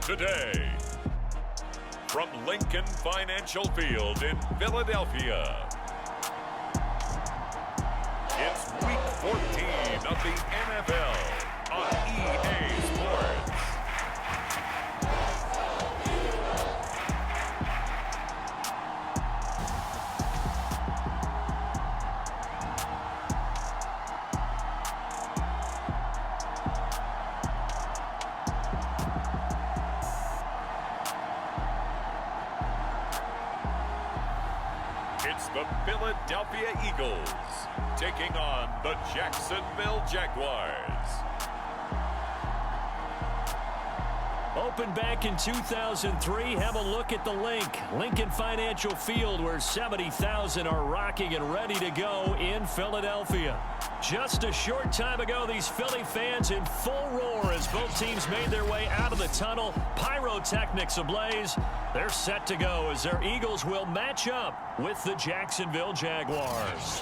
today. From Lincoln Financial Field in Philadelphia, it's Week 14 of the NFL on EA Sports. It's the Philadelphia Eagles taking on the Jacksonville Jaguars. Opened back in 2003, have a look at the Lincoln Financial Field, where 70,000 are rocking and ready to go in Philadelphia. Just a short time ago, these Philly fans in full roar as both teams made their way out of the tunnel. Pyrotechnics ablaze. They're set to go as their Eagles will match up with the Jacksonville Jaguars.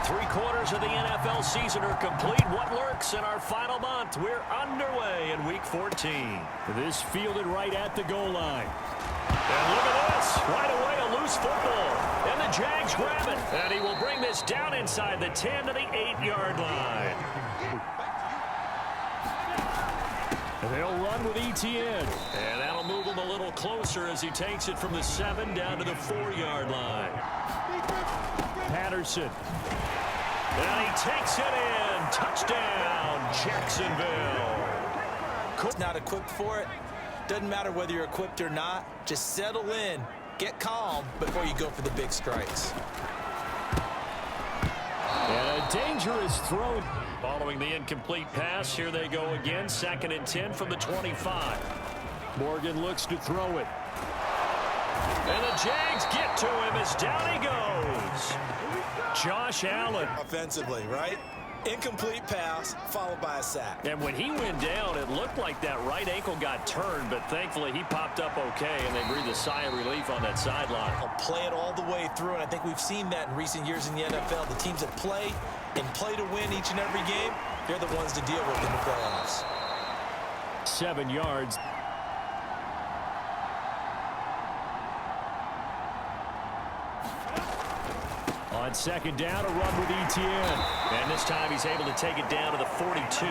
Three-quarters of the NFL season are complete. What lurks in our final month? We're underway in Week 14. This fielded right at the goal line. And look at this. Right away, a loose football. And the Jags grab it. And he will bring this down inside the 10 to the 8-yard line. And they'll run with Etienne. And that'll move him a little closer as he takes it from the 7 down to the 4-yard line. Patterson. And he takes it in. Touchdown, Jacksonville. Not equipped for it. Doesn't matter whether you're equipped or not. Just settle in, get calm before you go for the big strikes. And a dangerous throw. Following the incomplete pass, here they go again. 2nd and 10 from the 25. Morgan looks to throw it. And the Jags get to him as down he goes. Josh Allen. Offensively, right? Incomplete pass, followed by a sack. And when he went down, it looked like that right ankle got turned, but thankfully he popped up okay, and they breathed a sigh of relief on that sideline. I'll play it all the way through, and I think we've seen that in recent years in the NFL. The teams that play and play to win each and every game, they're the ones to deal with in the playoffs. 7 yards. On 2nd down, a run with Etienne. And this time he's able to take it down to the 42.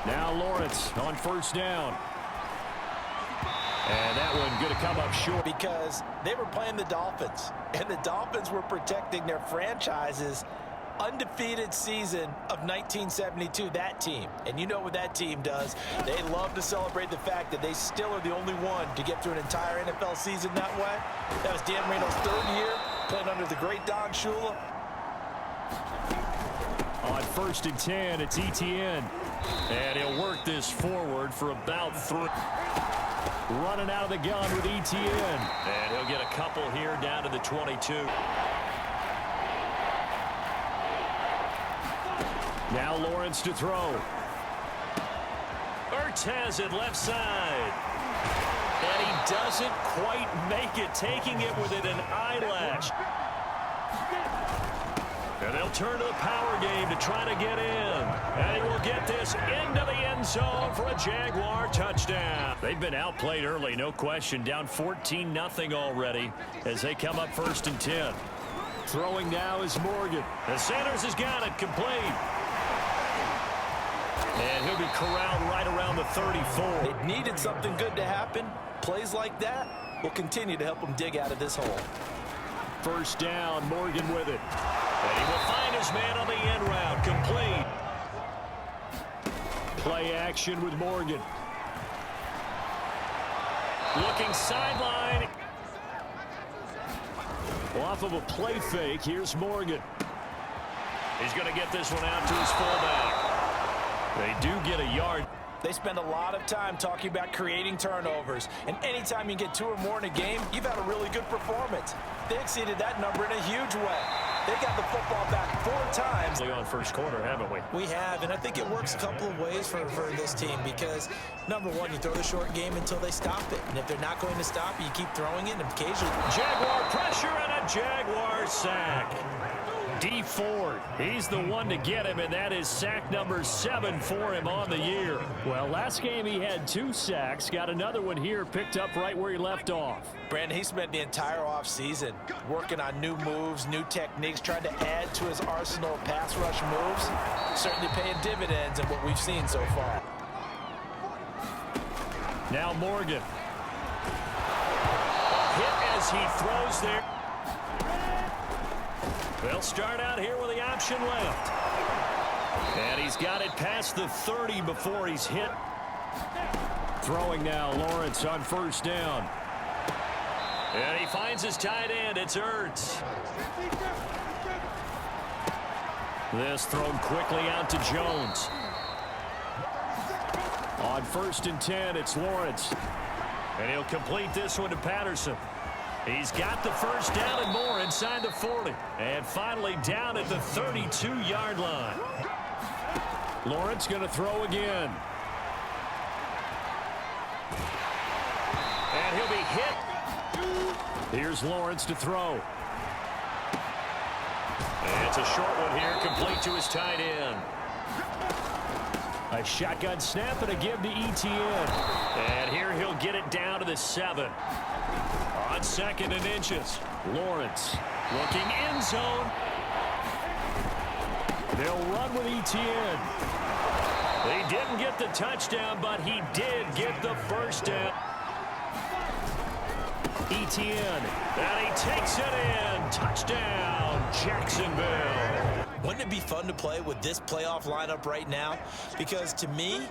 Now Lawrence on 1st down. And that one going to come up short. Because they were playing the Dolphins, and the Dolphins were protecting their franchise's undefeated season of 1972, that team. And you know what that team does. They love to celebrate the fact that they still are the only one to get through an entire NFL season that way. That was Dan Marino's 3rd year, playing under the great Don Shula. On 1st and 10, it's Etienne. And he'll work this forward for about 3. Running out of the gun with Etienne. And he'll get a couple here down to the 22. Now Lawrence to throw. Ertz has it left side. And he doesn't quite make it, taking it within an eyelash. And they'll turn to the power game to try to get in. And he will get this into the end zone for a Jaguar touchdown. They've been outplayed early, no question. Down 14-0 already as they come up 1st and 10. Throwing now is Morgan. The Sanders has got it complete. And he'll be corralled right around the 34. It needed something good to happen. Plays like that will continue to help them dig out of this hole. 1st down, Morgan with it. And he will find his man on the end route. Complete. Play action with Morgan. Looking sideline. Off of a play fake, here's Morgan. He's going to get this one out to his fullback. They do get a yard. They spend a lot of time talking about creating turnovers. And anytime you get 2 or more in a game, you've had a really good performance. They exceeded that number in a huge way. They got the football back 4 times. On first quarter, haven't we? We have, and I think it works a couple of ways for this team because, number one, you throw the short game until they stop it. And if they're not going to stop it, you keep throwing it, and occasionally. Jaguar pressure and a Jaguar sack. D Ford, he's the one to get him, and that is sack number 7 for him on the year. Well, last game he had 2 sacks, got another one here, picked up right where he left off. Brandon, he spent the entire offseason working on new moves, new techniques, trying to add to his arsenal of pass rush moves. Certainly paying dividends in what we've seen so far. Now Morgan. A hit as he throws there. They'll start out here with the option left. And he's got it past the 30 before he's hit. Throwing now, Lawrence on first down. And he finds his tight end. It's Ertz. This thrown quickly out to Jones. On first and 10, it's Lawrence. And he'll complete this one to Patterson. He's got the first down and more inside the 40. And finally down at the 32-yard line. Lawrence going to throw again. And he'll be hit. Here's Lawrence to throw. And it's a short one here, complete to his tight end. A shotgun snap and a give to Etienne. And here he'll get it down to the 7. On second and inches, Lawrence looking end zone. They'll run with Etienne. They didn't get the touchdown, but he did get the first down. Etienne, and he takes it in. Touchdown, Jacksonville. Wouldn't it be fun to play with this playoff lineup right now? Because to me,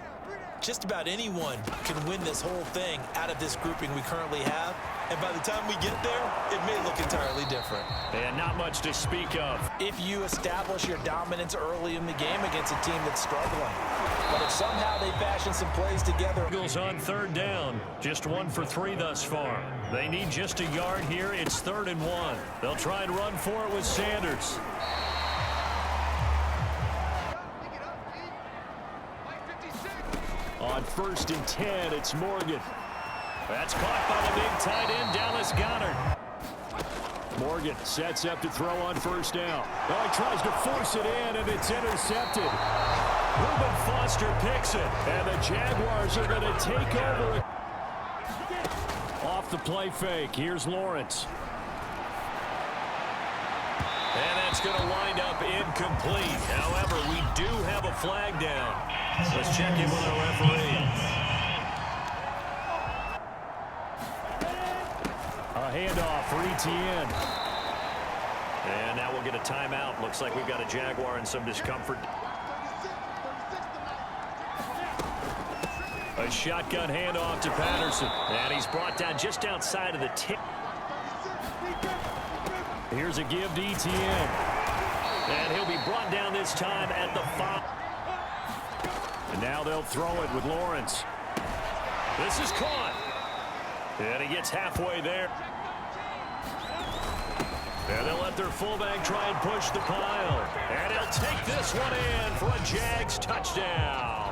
just about anyone can win this whole thing out of this grouping we currently have. And by the time we get there, it may look entirely different. And not much to speak of. If you establish your dominance early in the game against a team that's struggling. But if somehow they fashion some plays together. Eagles on third down. Just 1 for 3 thus far. They need just a yard here. It's 3rd and 1. They'll try and run for it with Sanders. On first and 10, it's Morgan. That's caught by the big tight end, Dallas Goedert. Morgan sets up to throw on first down. Oh, he tries to force it in, and it's intercepted. Reuben Foster picks it, and the Jaguars are going to take over. Off the play fake, here's Lawrence. And that's going to wind up incomplete. However, we do have a flag down. Let's check in with our referee. A handoff for Etienne. And now we'll get a timeout. Looks like we've got a Jaguar in some discomfort. A shotgun handoff to Patterson. And he's brought down just outside of the 10. Here's a give to Etienne. And he'll be brought down this time at the 5. And now they'll throw it with Lawrence. This is caught. And he gets halfway there. And they'll let their fullback try and push the pile. And he'll take this one in for a Jags touchdown.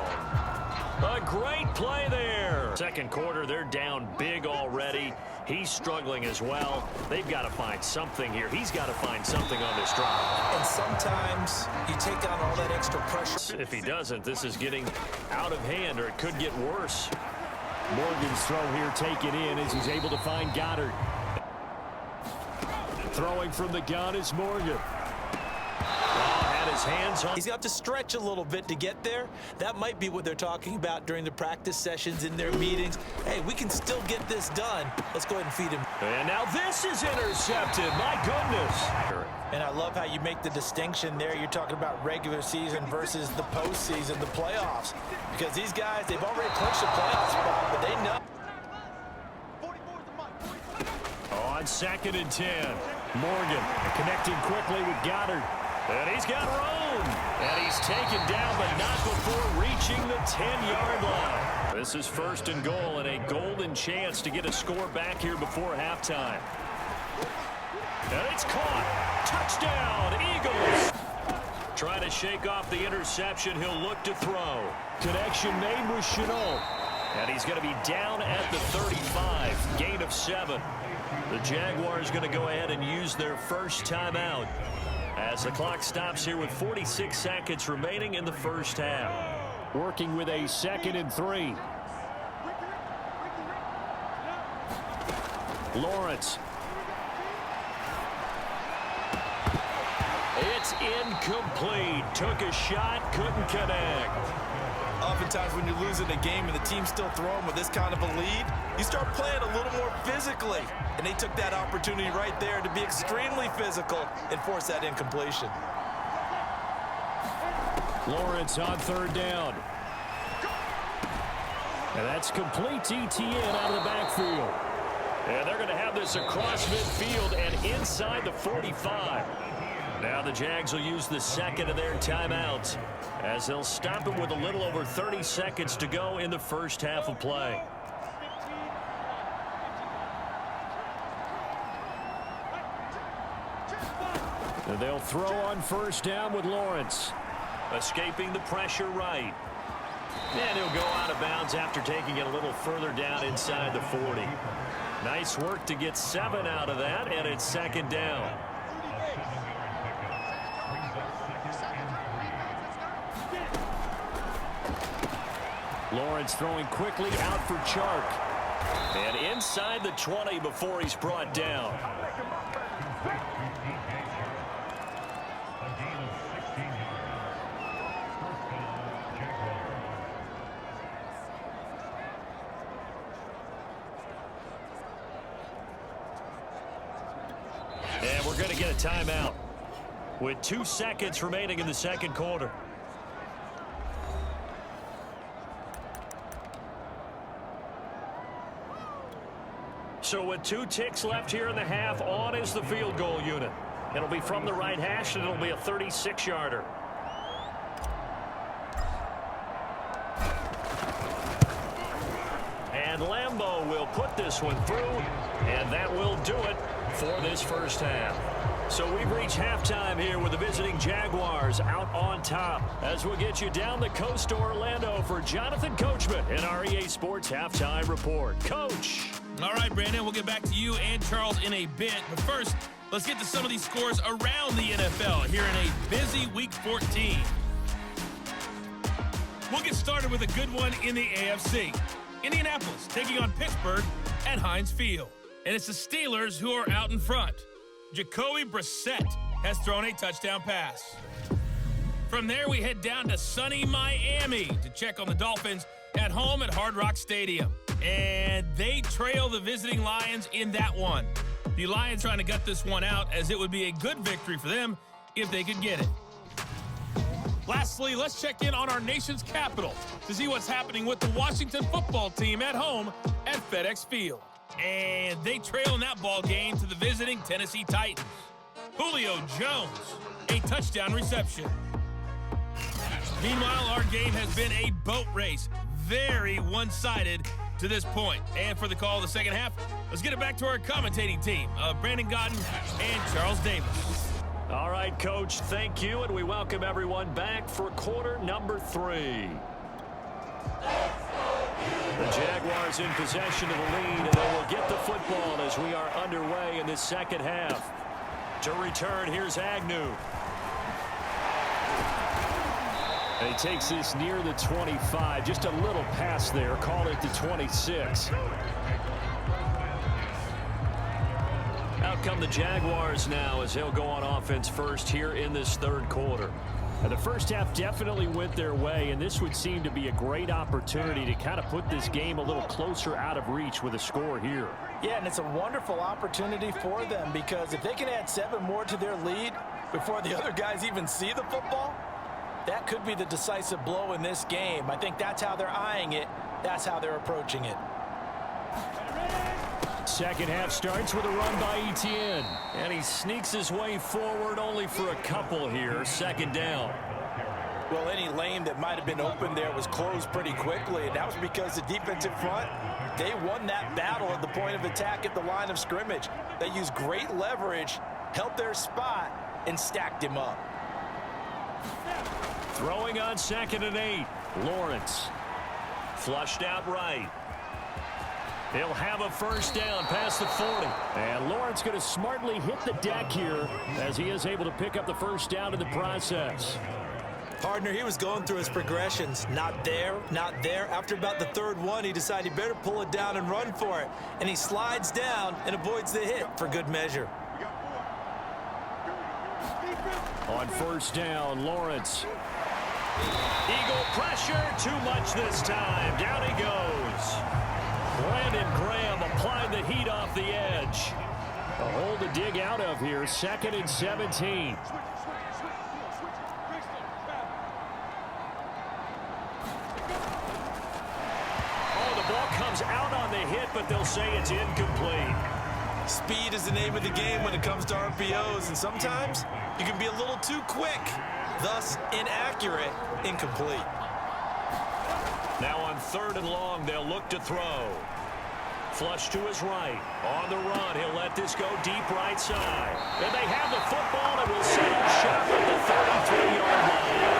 A great play there. Second quarter, they're down big already. He's struggling as well. They've got to find something here. He's got to find something on this drive. And sometimes you take on all that extra pressure. If he doesn't, this is getting out of hand, or it could get worse. Morgan's throw here taken in as he's able to find Goedert. Throwing from the gun is Morgan. Had his hands on. He's got to stretch a little bit to get there. That might be what they're talking about during the practice sessions in their meetings. Hey, we can still get this done. Let's go ahead and feed him. And now this is intercepted. My goodness. And I love how you make the distinction there. You're talking about regular season versus the postseason, the playoffs. Because these guys, they've already clinched a playoff spot, but they know. On 2nd and 10, Morgan connecting quickly with Goedert. And he's got room. And he's taken down, but not before reaching the 10-yard line. This is 1st and goal, and a golden chance to get a score back here before halftime. And it's caught. Touchdown, Eagles. Trying to shake off the interception. He'll look to throw. Connection made with Chenault. And he's going to be down at the 35. Gain of 7. The Jaguars going to go ahead and use their first timeout as the clock stops here with 46 seconds remaining in the first half. Working with a 2nd and 3. Lawrence. It's incomplete. Took a shot, couldn't connect. Oftentimes when you're losing a game and the team's still throwing with this kind of a lead, you start playing a little more physically. And they took that opportunity right there to be extremely physical and force that incompletion. Lawrence on 3rd down. And that's complete to ETN out of the backfield. And they're going to have this across midfield and inside the 45. Now the Jags will use the 2nd of their timeouts as they'll stop it with a little over 30 seconds to go in the first half of play. And they'll throw on 1st down with Lawrence. Escaping the pressure right. And he'll go out of bounds after taking it a little further down inside the 40. Nice work to get 7 out of that, and it's 2nd down. Lawrence throwing quickly out for Chark. And inside the 20 before he's brought down. And we're going to get a timeout with 2 seconds remaining in the 2nd quarter. So with 2 ticks left here in the half, on is the field goal unit. It'll be from the right hash, and it'll be a 36-yarder. And Lambeau will put this one through, and that will do it for this first half. So we've reached halftime here with the visiting Jaguars out on top. As we'll get you down the coast to Orlando for Jonathan Coachman in our EA Sports Halftime Report. Coach. All right, Brandon, we'll get back to you and Charles in a bit. But first, let's get to some of these scores around the NFL here in a busy Week 14. We'll get started with a good one in the AFC. Indianapolis taking on Pittsburgh at Heinz Field. And it's the Steelers who are out in front. Jacoby Brissett has thrown a touchdown pass. From there, we head down to sunny Miami to check on the Dolphins at home at Hard Rock Stadium. And they trail the visiting Lions in that one. The Lions trying to gut this one out, as it would be a good victory for them if they could get it. Lastly, let's check in on our nation's capital to see what's happening with the Washington football team at home at FedEx Field. And they trail in that ball game to the visiting Tennessee Titans. Julio Jones, a touchdown reception. Meanwhile, our game has been a boat race, very one-sided to this point. And for the call of the second half, let's get it back to our commentating team of Brandon Godden and Charles Davis. All right, Coach, thank you, and we welcome everyone back for quarter number 3. The Jaguars in possession of the lead, and they will get the football as we are underway in this second half. To return, here's Agnew. And he takes this near the 25, just a little pass there, call it the 26. Out come the Jaguars now as they'll go on offense first here in this third quarter. And the first half definitely went their way, and this would seem to be a great opportunity to kind of put this game a little closer out of reach with a score here. Yeah, and it's a wonderful opportunity for them, because if they can add 7 more to their lead before the other guys even see the football, that could be the decisive blow in this game. I think that's how they're eyeing it. That's how they're approaching it. Second half starts with a run by Etienne. And he sneaks his way forward only for a couple here. Second down. Well, any lane that might have been open there was closed pretty quickly, and that was because the defensive front, they won that battle at the point of attack at the line of scrimmage. They used great leverage held their spot, and stacked him up. Throwing on 2nd and 8. Lawrence. Flushed out right. He'll have a first down past the 40. And Lawrence going to smartly hit the deck here as he is able to pick up the first down in the process. Partner, he was going through his progressions. Not there, not there. After about the 3rd one, he decided he better pull it down and run for it. And he slides down and avoids the hit for good measure. On first down, Lawrence. Eagle pressure, too much this time. Down he goes. Brandon Graham applied the heat off the edge. A hole to dig out of here, 2nd and 17. Oh, the ball comes out on the hit, but they'll say it's incomplete. Speed is the name of the game when it comes to RPOs, and sometimes you can be a little too quick, thus inaccurate, incomplete. Now on 3rd and long, they'll look to throw. Flush to his right. On the run, he'll let this go deep right side. And they have the football and will settle shop at the 33-yard line.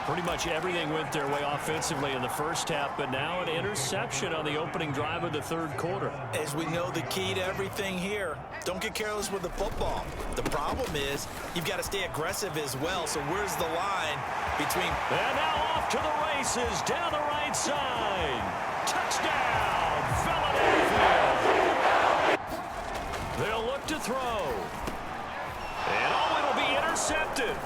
Pretty much everything went their way offensively in the first half, but now an interception on the opening drive of the 3rd quarter. As we know, the key to everything here, don't get careless with the football. The problem is you've got to stay aggressive as well, so where's the line between... And now off to the races, down the right side. Touchdown, Philadelphia. They'll look to throw. And it'll be intercepted.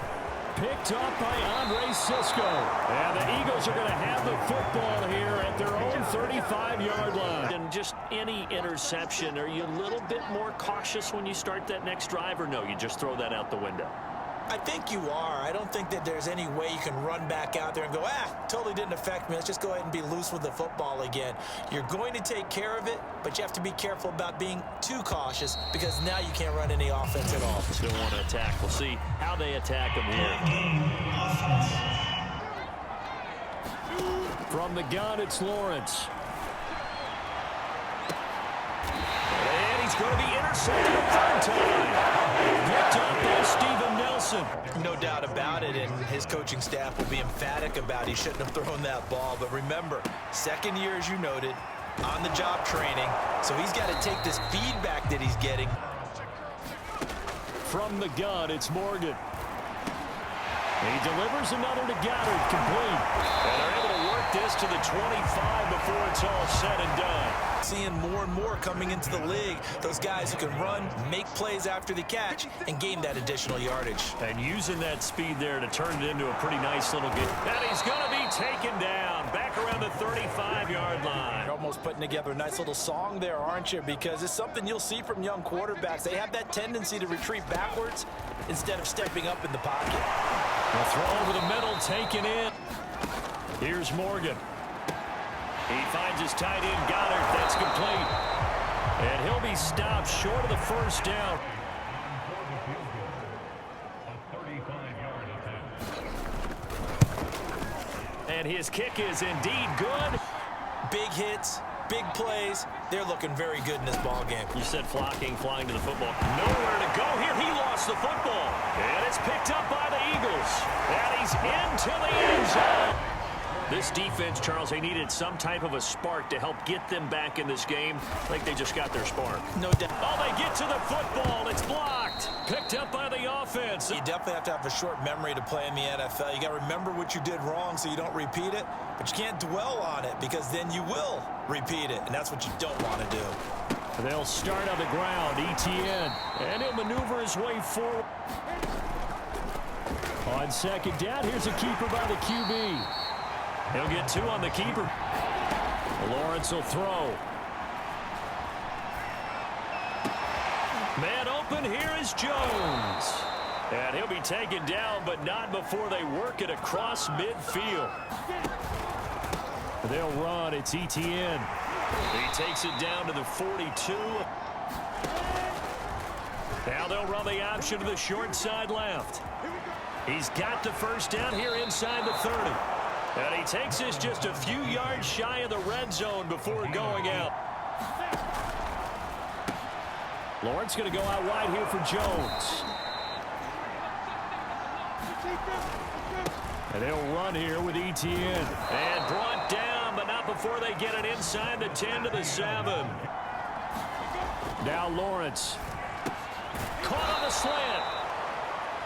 Picked up by Andre Cisco. And the Eagles are going to have the football here at their own 35-yard line. And just any interception, are you a little bit more cautious when you start that next drive, or no, you just throw that out the window? I think you are. I don't think that there's any way you can run back out there and go, totally didn't affect me. Let's just go ahead and be loose with the football again. You're going to take care of it, but you have to be careful about being too cautious because now you can't run any offense at all. Still want to attack. We'll see how they attack them here. From the gun, it's Lawrence. And he's going to be intercepted a 3rd time. Picked up by Steven Nelson. No doubt about it, and his coaching staff will be emphatic about he shouldn't have thrown that ball. But remember, 2nd year, as you noted, on-the-job training, so he's got to take this feedback that he's getting. From the gun, it's Morgan. He delivers another to Goddard, complete. And they're able to work this to the 25 before it's all said and done. Seeing more and more coming into the league, those guys who can run, make plays after the catch, and gain that additional yardage. And using that speed there to turn it into a pretty nice little game. And he's going to be taken down back around the 35-yard line. You're almost putting together a nice little song there, aren't you? Because it's something you'll see from young quarterbacks. They have that tendency to retreat backwards instead of stepping up in the pocket. A throw over the middle, taken in. Here's Morgan. He finds his tight end, Goddard. That's complete. And he'll be stopped short of the first down. And his kick is indeed good. Big hits, big plays. They're looking very good in this ball game. You said flocking, flying to the football. Nowhere to go here. He lost the football. And it's picked up by the Eagles. And he's into the end zone. This defense, Charles, they needed some type of a spark to help get them back in this game. I think they just got their spark. No doubt. Oh, they get to the football. It's blocked. Picked up by the offense. You definitely have to have a short memory to play in the NFL. You got to remember what you did wrong so you don't repeat it. But you can't dwell on it because then you will repeat it. And that's what you don't want to do. They'll start on the ground, ETN. And he'll maneuver his way forward. On 2nd down, here's a keeper by the QB. He'll get 2 on the keeper. Lawrence will throw. Man open, here is Jones. And he'll be taken down, but not before they work it across midfield. They'll run, it's ETN. He takes it down to the 42. Now they'll run the option to the short side left. He's got the first down here inside the 30. And he takes this just a few yards shy of the red zone before going out. Lawrence going to go out wide here for Jones. And they'll run here with Etienne. And brought down, but not before they get it inside the 10 to the 7. Now Lawrence. Caught on the slant.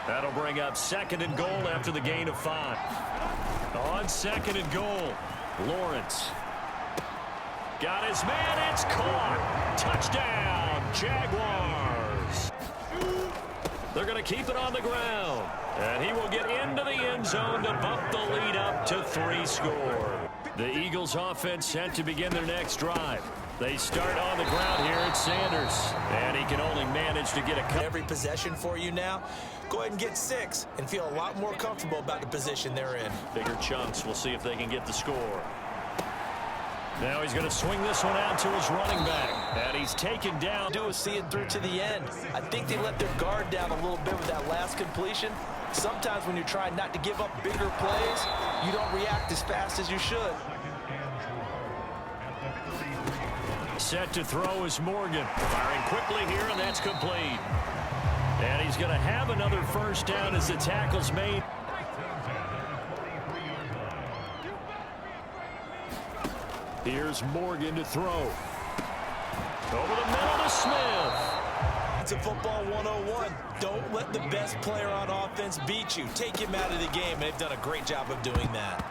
That'll bring up 2nd and goal after the gain of 5. On 2nd and goal, Lawrence. Got his man, it's caught. Touchdown, Jaguars. They're going to keep it on the ground. And he will get into the end zone to bump the lead up to 3 score. The Eagles offense set to begin their next drive. They start on the ground here at Sanders. And he can only manage to get a cut. Every possession for you now. Go ahead and get 6 and feel a lot more comfortable about the position they're in. Bigger chunks. We'll see if they can get the score. Now he's going to swing this one out to his running back. And he's taken down. Do is see it through to the end. I think they let their guard down a little bit with that last completion. Sometimes when you're trying not to give up bigger plays, you don't react as fast as you should. Set to throw is Morgan. Firing quickly here, and that's complete. And he's going to have another first down as the tackle's made. Here's Morgan to throw. Over the middle to Smith. It's a football 101. Don't let the best player on offense beat you. Take him out of the game, and they've done a great job of doing that.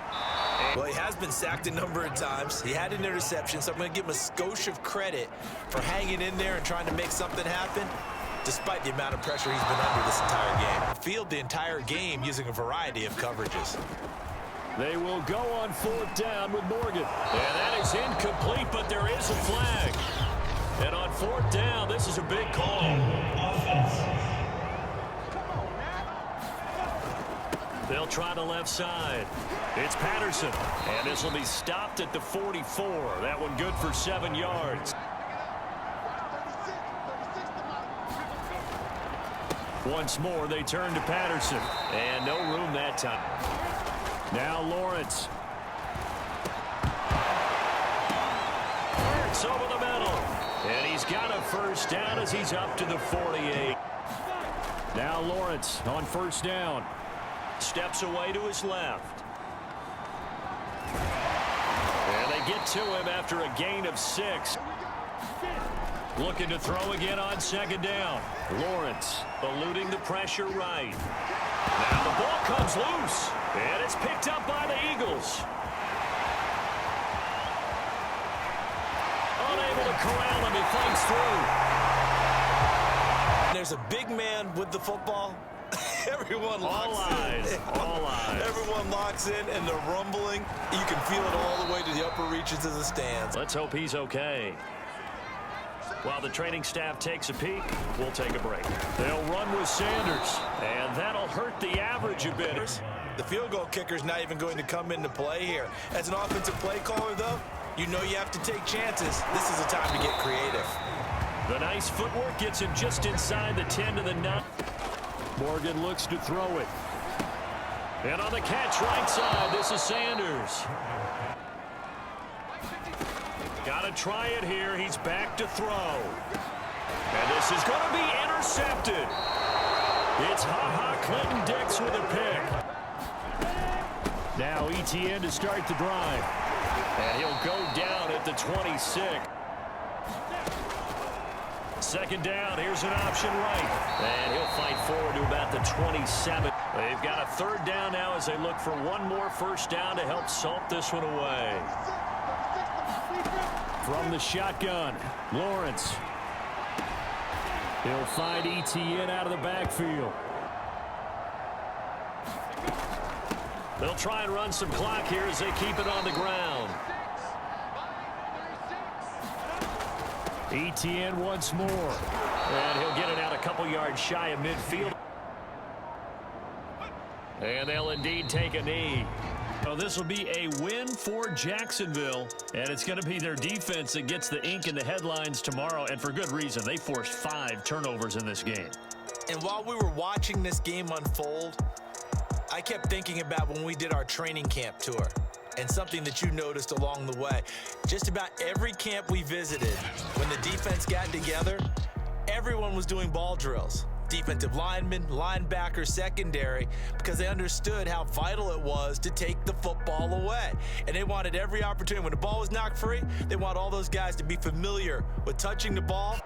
Well, he has been sacked a number of times. He had an interception, so I'm going to give him a skosh of credit for hanging in there and trying to make something happen, despite the amount of pressure he's been under this entire game. Field the entire game using a variety of coverages. They will go on 4th down with Morgan. And that is incomplete, but there is a flag. And on 4th down, this is a big call. They'll try the left side. It's Patterson. And this will be stopped at the 44. That one good for 7 yards. Once more, they turn to Patterson. And no room that time. Now Lawrence. Hurts over the middle. And he's got a first down as he's up to the 48. Now Lawrence on 1st down. Steps away to his left. And they get to him after a gain of 6. Looking to throw again on 2nd down. Lawrence eluding the pressure right. Now the ball comes loose. And it's picked up by the Eagles. Unable to corral him. He fights through. There's a big man with the football. Everyone locks in. All eyes. Everyone locks in, and the rumbling, you can feel it all the way to the upper reaches of the stands. Let's hope he's okay. While the training staff takes a peek, we'll take a break. They'll run with Sanders, and that'll hurt the average a bit. The field goal kicker's not even going to come into play here. As an offensive play caller, though, you know you have to take chances. This is the time to get creative. The nice footwork gets him just inside the 10 to the 9. Morgan looks to throw it. And on the catch right side, this is Sanders. Got to try it here. He's back to throw. And this is going to be intercepted. It's Ha-Ha Clinton Dix with a pick. Now Etienne to start the drive. And he'll go down at the 26. 2nd down, here's an option right. And he'll fight forward to about the 27. They've got a 3rd down now as they look for one more first down to help salt this one away. From the shotgun, Lawrence. He'll find Etienne out of the backfield. They'll try and run some clock here as they keep it on the ground. Etienne once more. And he'll get it out a couple yards shy of midfield. And they'll indeed take a knee. So this will be a win for Jacksonville. And it's going to be their defense that gets the ink in the headlines tomorrow. And for good reason. They forced 5 turnovers in this game. And while we were watching this game unfold, I kept thinking about when we did our training camp tour. And something that you noticed along the way. Just about every camp we visited, when the defense got together, everyone was doing ball drills. Defensive linemen, linebackers, secondary, because they understood how vital it was to take the football away. And they wanted every opportunity. When the ball was knocked free, they want all those guys to be familiar with touching the ball